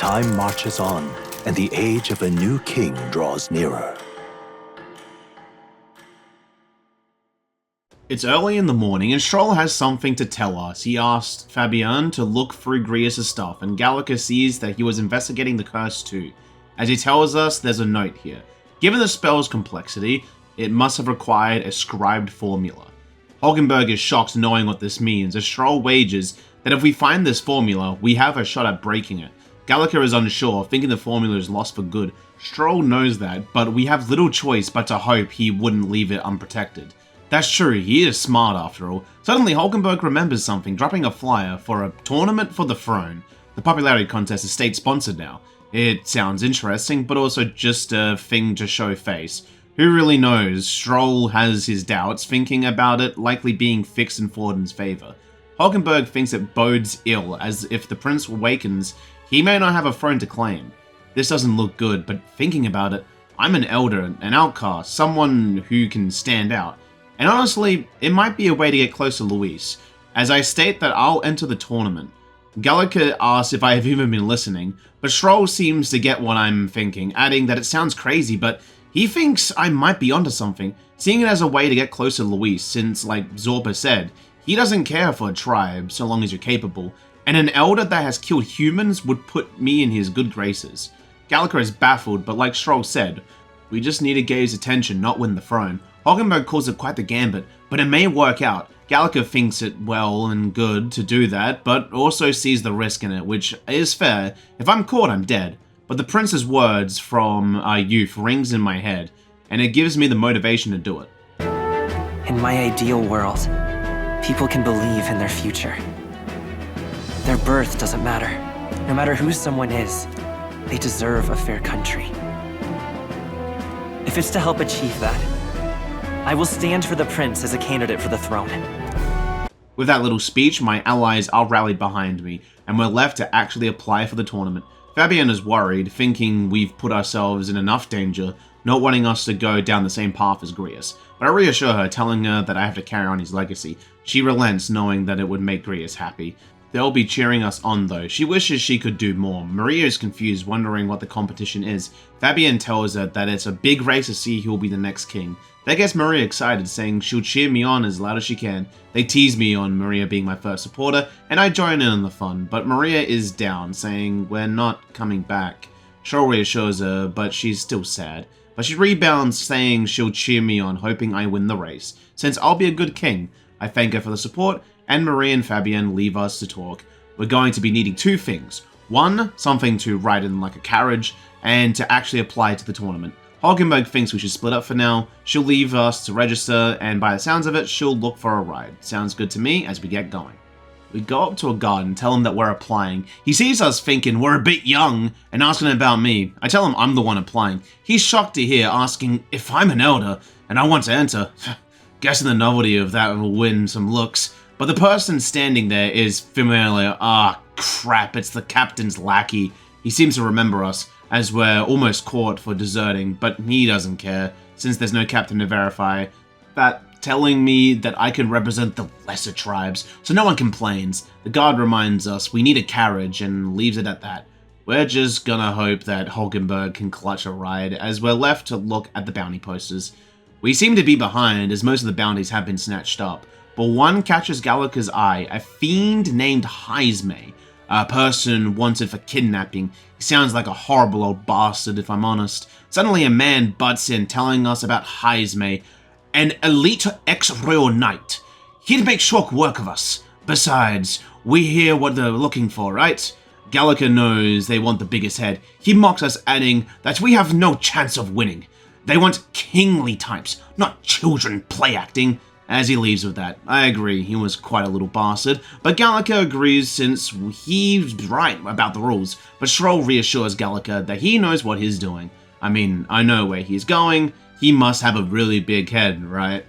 Time marches on, and the age of a new king draws nearer. It's early in the morning, and Stroll has something to tell us. He asked Fabian to look through Grius' stuff, and Gallica sees that he was investigating the curse too. As he tells us, there's a note here. Given the spell's complexity, it must have required a scribed formula. Hulkenberg is shocked knowing what this means, as Stroll wagers that if we find this formula, we have a shot at breaking it. Gallica is unsure, thinking the formula is lost for good. Stroll knows that, but we have little choice but to hope he wouldn't leave it unprotected. That's true, he is smart after all. Suddenly, Hulkenberg remembers something, dropping a flyer for a tournament for the throne. The popularity contest is state-sponsored now. It sounds interesting, but also just a thing to show face. Who really knows? Stroll has his doubts, thinking about it likely being fixed in Forden's favor. Hulkenberg thinks it bodes ill, as if the prince awakens, he may not have a throne to claim. This doesn't look good, but thinking about it, I'm an elder, an outcast, someone who can stand out. And honestly, it might be a way to get close to Luis, as I state that I'll enter the tournament. Gallica asks if I have even been listening, but Stroll seems to get what I'm thinking, adding that it sounds crazy, but he thinks I might be onto something, seeing it as a way to get close to Luis, since, like Zorba said, he doesn't care for a tribe so long as you're capable, and an elder that has killed humans would put me in his good graces. Gallica is baffled, but like Stroll said, we just need to gaze attention, not win the throne. Hulkenberg calls it quite the gambit, but it may work out. Gallica thinks it well and good to do that, but also sees the risk in it, which is fair. If I'm caught, I'm dead. But the prince's words from our youth rings in my head, and it gives me the motivation to do it. In my ideal world, people can believe in their future. Their birth doesn't matter. No matter who someone is, they deserve a fair country. If it's to help achieve that, I will stand for the prince as a candidate for the throne. With that little speech, my allies are rallied behind me, and we're left to actually apply for the tournament. Fabian is worried, thinking we've put ourselves in enough danger, not wanting us to go down the same path as Grius. But I reassure her, telling her that I have to carry on his legacy. She relents, knowing that it would make Grius happy. They'll be cheering us on though. She wishes she could do more. Maria is confused, wondering what the competition is. Fabian tells her that it's a big race to see who will be the next king. That gets Maria excited, saying she'll cheer me on as loud as she can. They tease me on Maria being my first supporter, and I join in on the fun, but Maria is down, saying we're not coming back. Stroll reassures her, but she's still sad. But she rebounds, saying she'll cheer me on, hoping I win the race, since I'll be a good king. I thank her for the support, and Maria and Fabian leave us to talk. We're going to be needing two things. One, something to ride in like a carriage, and to actually apply to the tournament. Hulkenberg thinks we should split up for now. She'll leave us to register, and by the sounds of it, she'll look for a ride. Sounds good to me as we get going. We go up to a guard and tell him that we're applying. He sees us thinking we're a bit young and asking about me. I tell him I'm the one applying. He's shocked to hear, asking if I'm an elder and I want to enter. Guessing the novelty of that will win some looks. But the person standing there is familiar. Ah, crap, it's the captain's lackey. He seems to remember us, as we're almost caught for deserting, but he doesn't care, since there's no captain to verify that, telling me that I can represent the lesser tribes, so no one complains. The guard reminds us we need a carriage and leaves it at that. We're just gonna hope that Hulkenberg can clutch a ride, as we're left to look at the bounty posters. We seem to be behind, as most of the bounties have been snatched up, but one catches Gallica's eye, a fiend named Heisme, a person wanted for kidnapping. He sounds like a horrible old bastard, if I'm honest. Suddenly a man butts in, telling us about Heisme, an elite ex-royal knight. He'd make short work of us. Besides, we hear what they're looking for, right? Gallica knows they want the biggest head. He mocks us, adding that we have no chance of winning. They want kingly types, not children play-acting. As he leaves with that, I agree, he was quite a little bastard, but Gallica agrees since he's right about the rules, but Stroll reassures Gallica that he knows what he's doing. I mean, I know where he's going, he must have a really big head, right?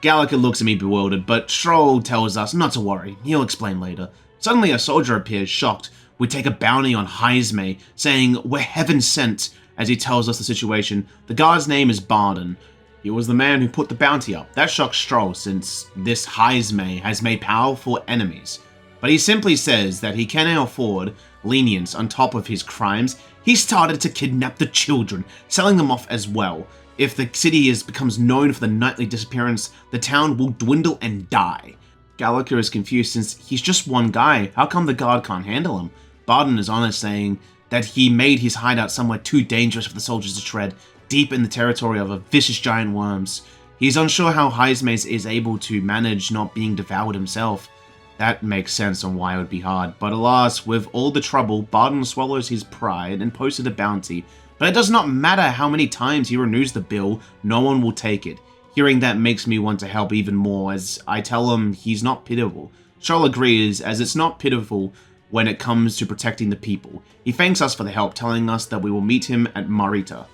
Gallica looks at me bewildered, but Stroll tells us not to worry, he'll explain later. Suddenly a soldier appears, shocked. We take a bounty on Heisme, saying we're heaven sent, as he tells us the situation. The guard's name is Barden. He was the man who put the bounty up. That shocks Stroll, since this Heisme has made powerful enemies. But he simply says that he cannot afford lenience on top of his crimes, he started to kidnap the children, selling them off as well. If the city becomes known for the nightly disappearance, the town will dwindle and die. Gallica is confused since he's just one guy. How come the guard can't handle him? Barden is honest, saying that he made his hideout somewhere too dangerous for the soldiers to tread, deep in the territory of a vicious giant worms. He's unsure how Heismace is able to manage not being devoured himself. That makes sense on why it would be hard, but alas, with all the trouble, Barden swallows his pride and posted a bounty. But it does not matter how many times he renews the bill, no one will take it. Hearing that makes me want to help even more, as I tell him he's not pitiful. Stroll agrees, as it's not pitiful when it comes to protecting the people. He thanks us for the help, telling us that we will meet him at Marita,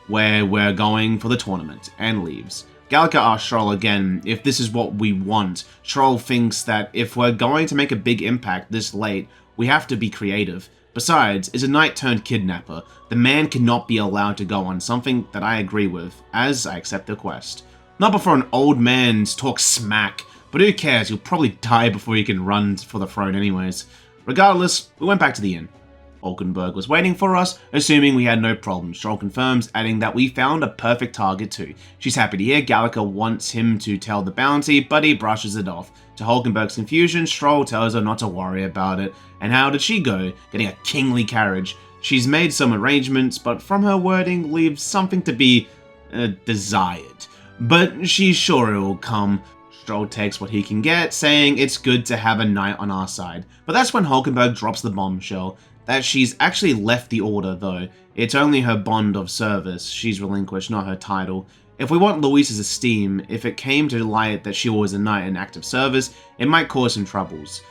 where we're going for the tournament, and leaves. Gallica asks Stroll again if this is what we want. Stroll thinks that if we're going to make a big impact this late, we have to be creative. Besides, as a knight-turned-kidnapper, the man cannot be allowed to go on, something that I agree with, as I accept the quest. Not before an old man talks smack, but who cares, he'll probably die before he can run for the throne anyways. Regardless, we went back to the inn. Hulkenberg was waiting for us, assuming we had no problems. Stroll confirms, adding that we found a perfect target too. She's happy to hear Gallica wants him to tell the bounty, but he brushes it off. To Hulkenberg's confusion, Stroll tells her not to worry about it. And how did she go? Getting a kingly carriage. She's made some arrangements, but from her wording leaves something to be desired. But she's sure it will come. Stroll takes what he can get, saying it's good to have a knight on our side. But that's when Hulkenberg drops the bombshell. That she's actually left the order, though. It's only her bond of service she's relinquished, not her title. If we want Luis's esteem, if it came to light that she was a knight in active service, it might cause some troubles.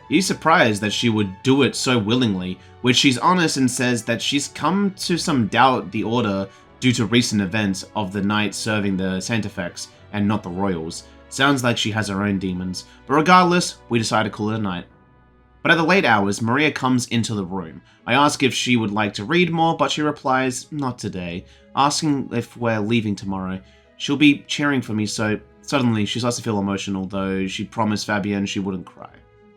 He's surprised that she would do it so willingly, which she's honest and says that she's come to some doubt the order due to recent events of the knights serving the Sanctifex and not the royals. Sounds like she has her own demons, but regardless, we decide to call it a night. But at the late hours, Maria comes into the room. I ask if she would like to read more, but she replies, not today, asking if we're leaving tomorrow. She'll be cheering for me, so suddenly she starts to feel emotional, though she promised Fabienne she wouldn't cry.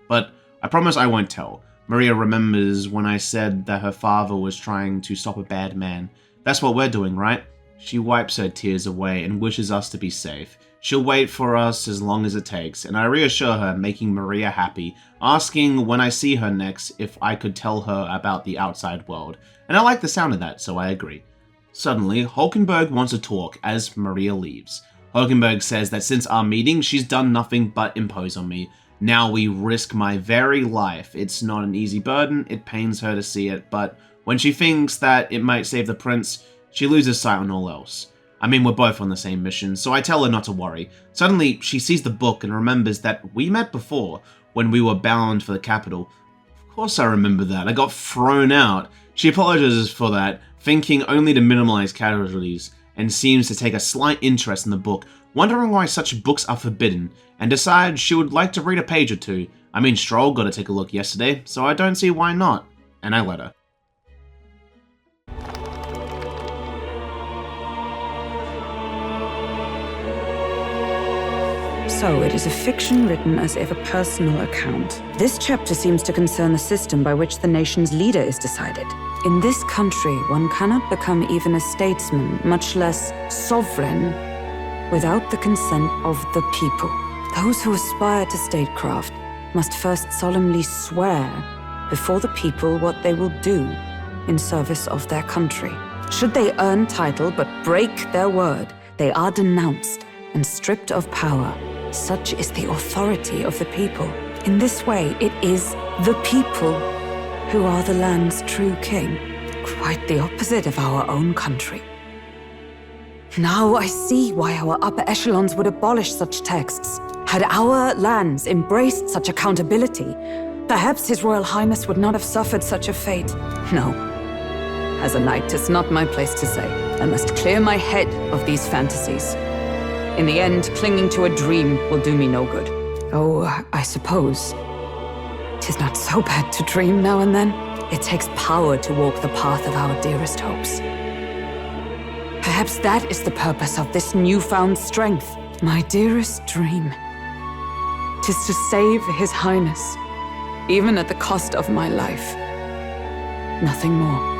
But I promise I won't tell. Maria remembers when I said that her father was trying to stop a bad man. That's what we're doing, right? She wipes her tears away and wishes us to be safe. She'll wait for us as long as it takes, and I reassure her, making Maria happy, asking when I see her next if I could tell her about the outside world. And I like the sound of that, so I agree. Suddenly, Hulkenberg wants to talk as Maria leaves. Hulkenberg says that since our meeting, she's done nothing but impose on me. Now we risk my very life. It's not an easy burden, it pains her to see it, but when she thinks that it might save the prince, she loses sight on all else. I mean, we're both on the same mission, so I tell her not to worry. Suddenly, she sees the book and remembers that we met before, when we were bound for the capital. Of course I remember that, I got thrown out. She apologizes for that, thinking only to minimize casualties, and seems to take a slight interest in the book, wondering why such books are forbidden, and decides she would like to read a page or two. I mean, Stroll got to take a look yesterday, so I don't see why not. And I let her. So, it is a fiction written as if a personal account. This chapter seems to concern the system by which the nation's leader is decided. In this country, one cannot become even a statesman, much less sovereign, without the consent of the people. Those who aspire to statecraft must first solemnly swear before the people what they will do in service of their country. Should they earn title but break their word, they are denounced and stripped of power. Such is the authority of the people. In this way, it is the people who are the land's true king. Quite the opposite of our own country. Now I see why our upper echelons would abolish such texts. Had our lands embraced such accountability, perhaps His Royal Highness would not have suffered such a fate. No. As a knight, it's not my place to say. I must clear my head of these fantasies. In the end, clinging to a dream will do me no good. Oh, I suppose 'tis not so bad to dream now and then. It takes power to walk the path of our dearest hopes. Perhaps that is the purpose of this newfound strength. My dearest dream 'tis to save His Highness, even at the cost of my life. nothing more.